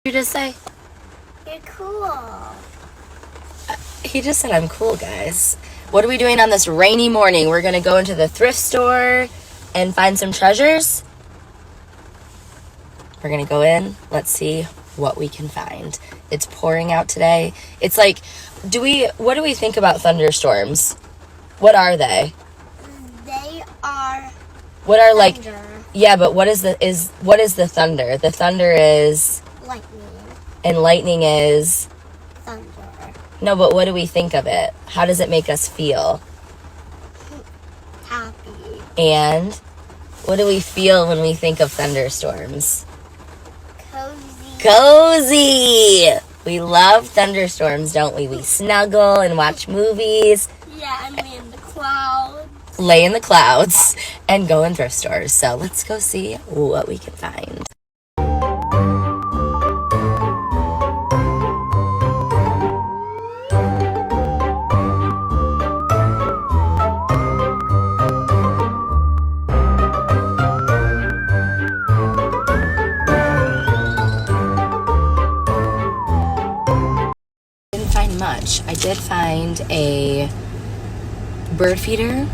You just say? You're cool. He just said I'm cool, guys. What are we doing on this rainy morning? We're gonna go into the thrift store and find some treasures. We're gonna go in. Let's see what we can find. It's pouring out today. It's like, what do we think about thunderstorms? What are they? They are What are thunder. like, yeah, but what is the thunder? The thunder is Lightning. and lightning is Thunder. no, but what do we think of it? How does it make us feel? Happy. And what do we feel when we think of thunderstorms? Cozy! We love thunderstorms, don't we? We snuggle and watch movies. Yeah, and lay in the clouds. Lay in the clouds and go in thrift stores. So let's go see what we can find. Much. I did find a bird feeder,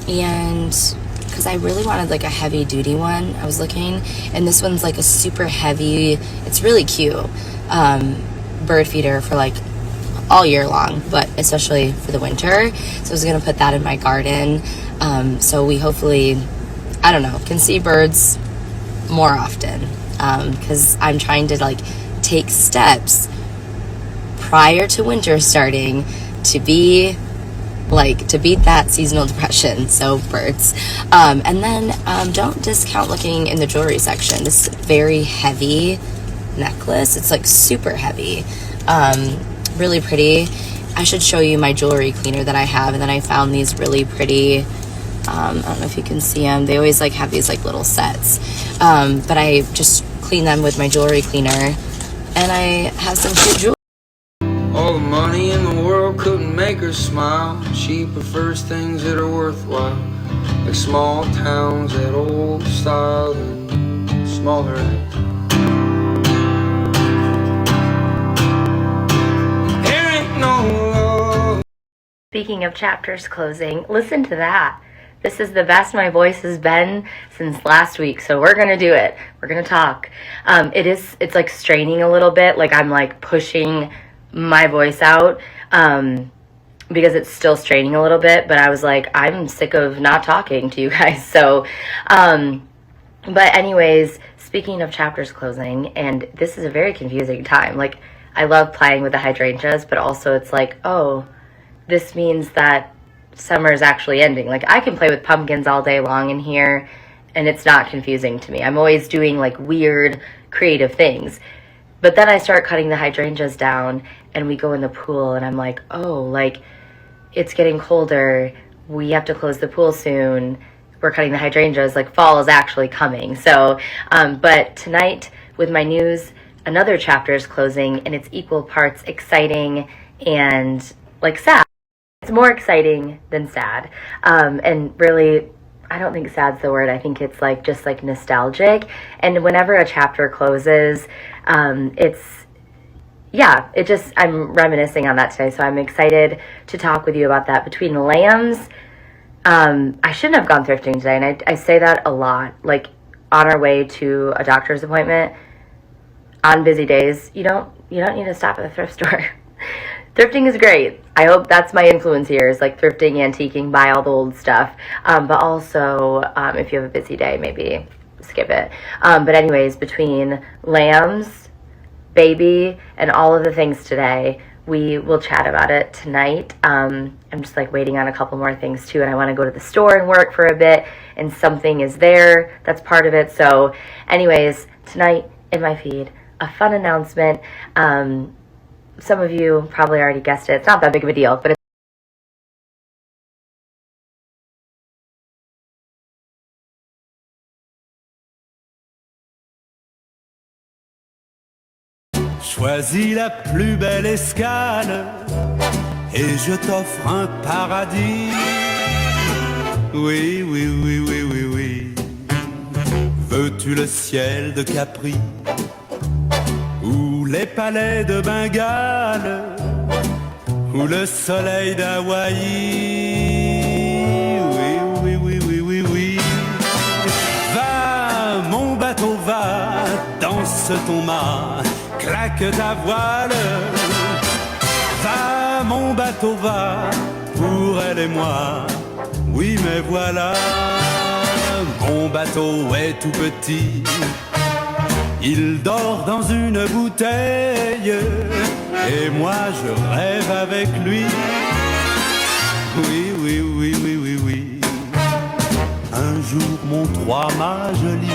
and because I really wanted like a heavy duty one, I was looking, and this one's like a super heavy, it's really cute bird feeder for like all year long, but especially for the winter. So I was gonna put that in my garden, so we hopefully, I don't know, can see birds more often, because I'm trying to like take steps prior to winter starting to beat that seasonal depression. So birds. And then don't discount looking in the jewelry section. This very heavy necklace. It's like super heavy. Really pretty. I should show you my jewelry cleaner that I have. And then I found these really pretty, I don't know if you can see them. They always like have these like little sets. But I just clean them with my jewelry cleaner. And I have some cute jewelry. All the money in the world couldn't make her smile. She prefers things that are worthwhile, like small towns, that old style, and smaller eyes. There ain't no love. Speaking of chapters closing, listen to that. This is the best my voice has been since last week, so we're gonna do it. We're gonna talk. It's like straining a little bit, like I'm like pushing my voice out because it's still straining a little bit, but I was like, I'm sick of not talking to you guys. So but anyways, speaking of chapters closing, and this is a very confusing time. Like, I love playing with the hydrangeas, but also it's like, oh, this means that summer is actually ending. Like, I can play with pumpkins all day long in here and it's not confusing to me. I'm always doing like weird creative things. But then I start cutting the hydrangeas down and we go in the pool and I'm like, oh, like it's getting colder. We have to close the pool soon. We're cutting the hydrangeas, like fall is actually coming. So, but tonight with my news, another chapter is closing and it's equal parts exciting and like sad. It's more exciting than sad. And really, I don't think sad's the word. I think it's like just like nostalgic. And whenever a chapter closes, I'm reminiscing on that today. So I'm excited to talk with you about that. Between the lambs, I shouldn't have gone thrifting today. And I say that a lot, like on our way to a doctor's appointment on busy days, you don't need to stop at the thrift store. Thrifting is great. I hope that's my influence here, is like thrifting, antiquing, buy all the old stuff. But also, if you have a busy day, maybe skip it. But anyways, between lambs, baby, and all of the things today, we will chat about it tonight. I'm just like waiting on a couple more things too, and I want to go to the store and work for a bit, and something is there that's part of it. So anyways, tonight in my feed, a fun announcement. Some of you probably already guessed it. It's not that big of a deal, but Choisis la plus belle escale et je t'offre un paradis. Oui, oui, oui, oui, oui, oui. Veux-tu le ciel de Capri les palais de Bengale, ou le soleil d'Hawaï. Oui, oui, oui, oui, oui, oui. Va, mon bateau, va, danse ton mât, claque ta voile. Va, mon bateau, va, pour elle et moi. Oui, mais voilà, mon bateau est tout petit. Il dort dans une bouteille, et moi je rêve avec lui. Oui, oui, oui, oui, oui, oui. Un jour mon trois-mâts joli.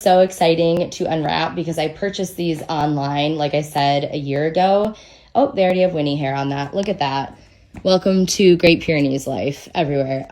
So exciting to unwrap because I purchased these online, like I said, a year ago. Oh, they already have Winnie hair on that. Look at that. Welcome to Great Pyrenees life everywhere.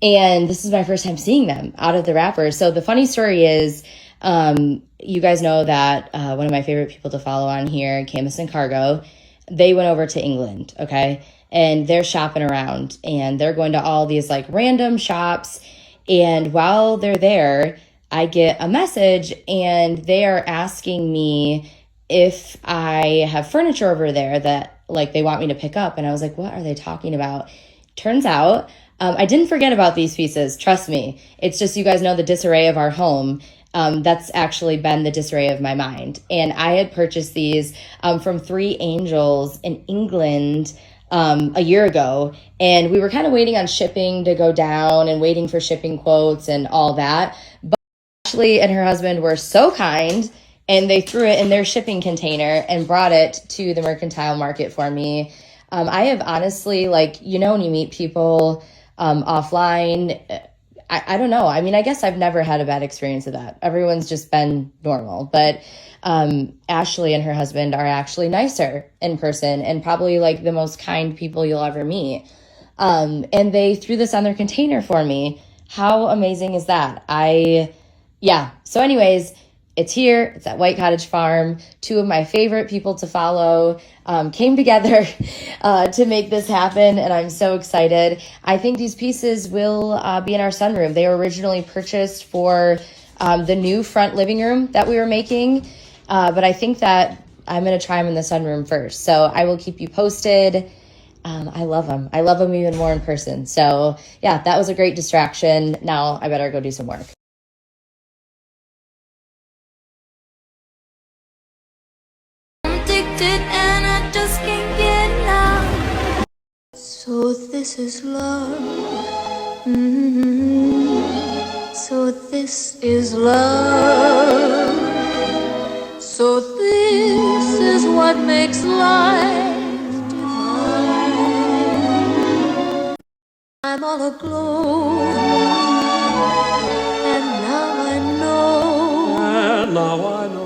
And this is my first time seeing them out of the wrapper. So the funny story is, you guys know that one of my favorite people to follow on here, Camus and Cargo, they went over to England, okay? And they're shopping around and they're going to all these like random shops. And while they're there, I get a message and they are asking me if I have furniture over there that like they want me to pick up. And I was like, what are they talking about? Turns out, I didn't forget about these pieces. Trust me. It's just, you guys know the disarray of our home. That's actually been the disarray of my mind. And I had purchased these from Three Angels in England a year ago. And we were kind of waiting on shipping to go down and waiting for shipping quotes and all that. But Ashley and her husband were so kind and they threw it in their shipping container and brought it to the mercantile market for me. I have honestly, like, you know, when you meet people offline, I don't know. I mean, I guess I've never had a bad experience with that. Everyone's just been normal. But Ashley and her husband are actually nicer in person and probably like the most kind people you'll ever meet. And they threw this on their container for me. How amazing is that? So anyways, it's here. It's at White Cottage Farm. Two of my favorite people to follow came together to make this happen, and I'm so excited. I think these pieces will be in our sunroom. They were originally purchased for the new front living room that we were making, but I think that I'm going to try them in the sunroom first. So I will keep you posted. I love them. I love them even more in person. So yeah, that was a great distraction. Now I better go do some work. And I just can't get enough. So this is love. So this is love. So this is what makes life divine. I'm all aglow, and now I know. And now I know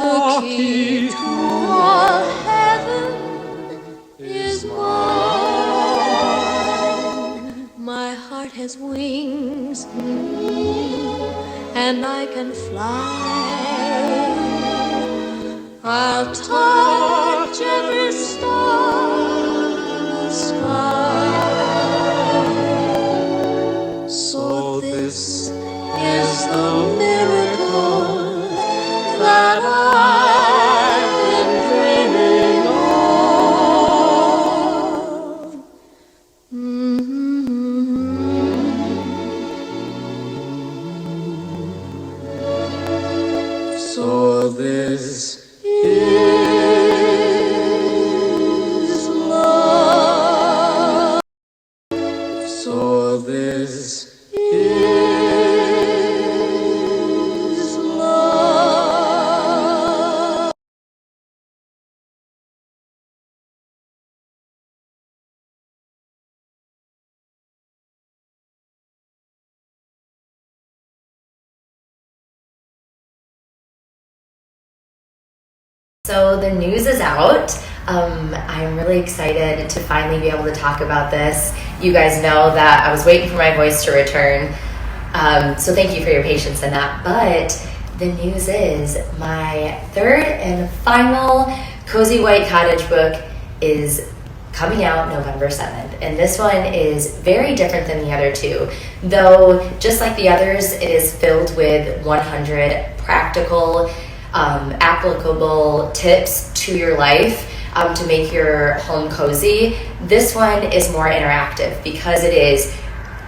The key to all heaven is mine. My heart has wings, and I can fly. I'll touch every star in the sky. So this is the miracle that I've been dreaming of. So this is love. So this is love. So the news is out. I'm really excited to finally be able to talk about this. You guys know that I was waiting for my voice to return. So thank you for your patience in that. But the news is my third and final Cozy White Cottage book is coming out November 7th. And this one is very different than the other two. Though, just like the others, it is filled with 100 practical applicable tips to your life to make your home cozy. This one is more interactive because it is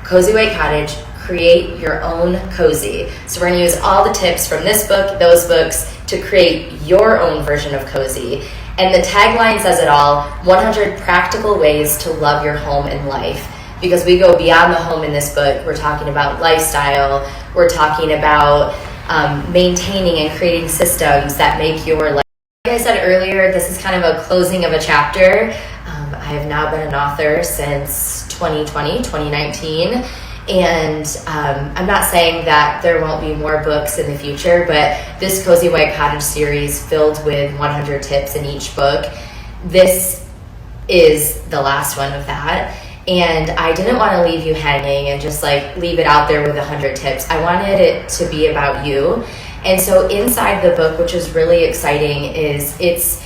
Cozy White Cottage, create your own cozy. So we're gonna use all the tips from this book, those books, to create your own version of cozy. And the tagline says it all, 100 practical ways to love your home and life. Because we go beyond the home in this book. We're talking about lifestyle, we're talking about maintaining and creating systems that make your life. Like I said earlier, this is kind of a closing of a chapter. I have now been an author since 2019, and I'm not saying that there won't be more books in the future, but this Cozy White Cottage series filled with 100 tips in each book, this is the last one of that. And I didn't want to leave you hanging and just like leave it out there with 100 tips. I wanted it to be about you. And so inside the book, which is really exciting, is it's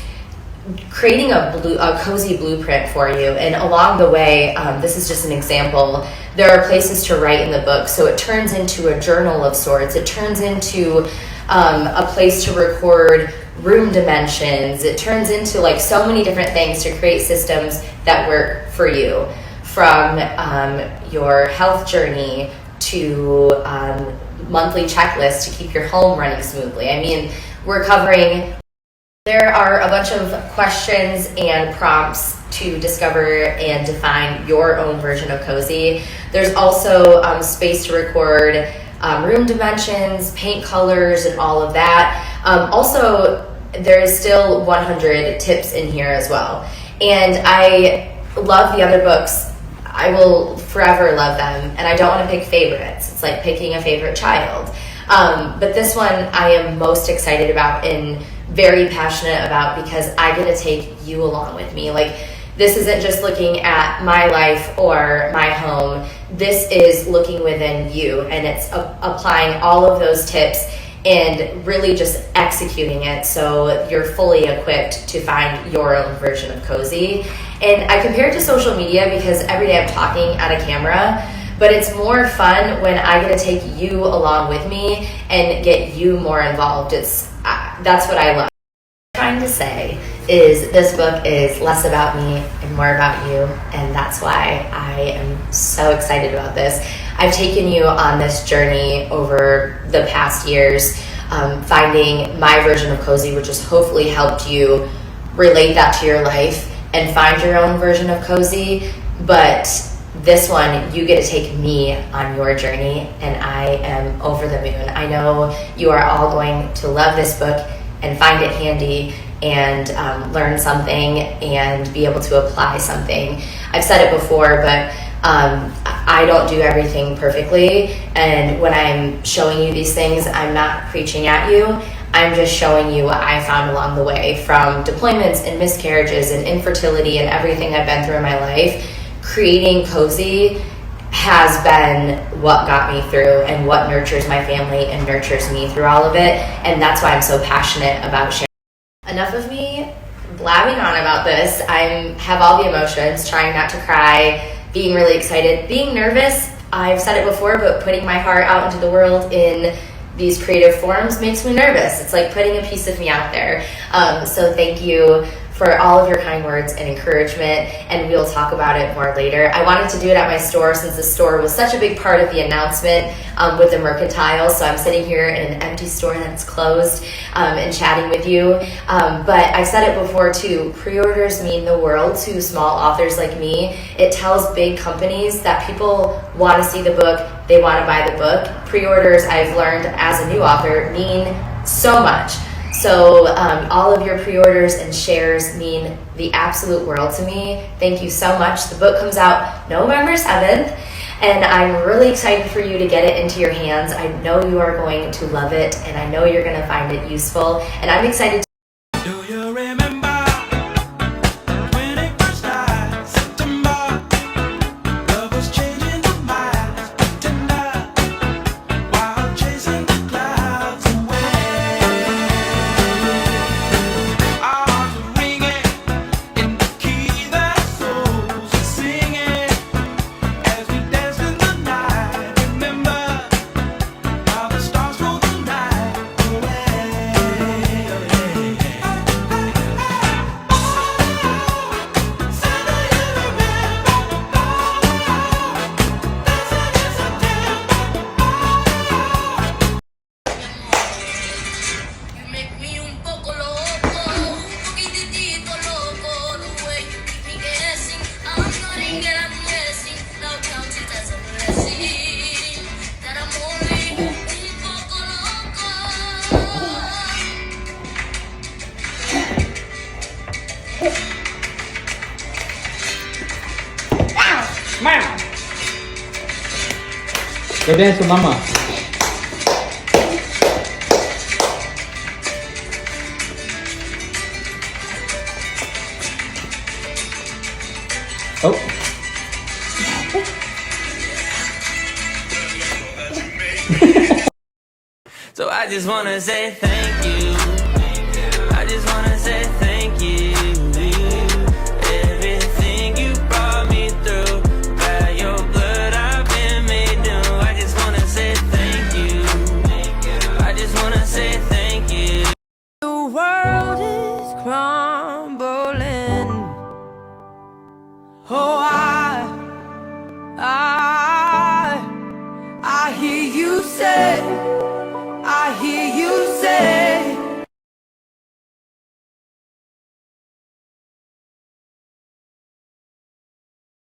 creating a cozy blueprint for you. And along the way, this is just an example, there are places to write in the book. So it turns into a journal of sorts. It turns into a place to record room dimensions. It turns into like so many different things to create systems that work for you. From your health journey to monthly checklists to keep your home running smoothly. I mean, we're covering, there are a bunch of questions and prompts to discover and define your own version of cozy. There's also space to record room dimensions, paint colors, and all of that. Also, there is still 100 tips in here as well. And I love the other books. I will forever love them, and I don't want to pick favorites. It's like picking a favorite child. But this one I am most excited about and very passionate about because I get to take you along with me. Like, this isn't just looking at my life or my home. This is looking within you, and it's applying all of those tips and really just executing it so you're fully equipped to find your own version of cozy. And I compare it to social media because every day I'm talking at a camera, but it's more fun when I get to take you along with me and get you more involved. That's what I love. What I'm trying to say is this book is less about me and more about you, and that's why I am so excited about this. I've taken you on this journey over the past years, finding my version of cozy, which has hopefully helped you relate that to your life and find your own version of cozy. But this one, you get to take me on your journey, and I am over the moon. I know you are all going to love this book and find it handy and learn something and be able to apply something. I've said it before, but I don't do everything perfectly, and when I'm showing you these things, I'm not preaching at you. I'm just showing you what I found along the way, from deployments and miscarriages and infertility and everything I've been through in my life. Creating cozy has been what got me through and what nurtures my family and nurtures me through all of it, and that's why I'm so passionate about sharing. Enough of me blabbing on about this. I have all the emotions, trying not to cry, being really excited, being nervous. I've said it before, but putting my heart out into the world in these creative forms makes me nervous. It's like putting a piece of me out there. So thank you for all of your kind words and encouragement, and we'll talk about it more later. I wanted to do it at my store since the store was such a big part of the announcement with the mercantile, so I'm sitting here in an empty store that's closed and chatting with you. But I've said it before too, pre-orders mean the world to small authors like me. It tells big companies that people want to see the book, they want to buy the book. Pre-orders, I've learned as a new author, mean so much. So all of your pre-orders and shares mean the absolute world to me. Thank you so much. The book comes out November 7th, and I'm really excited for you to get it into your hands. I know you are going to love it, and I know you're going to find it useful, and I'm excited to Do you remember when it first started? September, love was changing the minds, tender, while chasing the clouds away. Our hearts were ringing in the key that souls were singing as we danced in the night. Remember how the stars rolled the night away. Go dance with Mama. Oh. So I just wanna say thank you. I just wanna say thank you. Everything you brought me through, by your blood I've been made new. I just wanna say thank you. I just wanna say thank you. The world is crumbling. Oh, I hear you say, I hear you.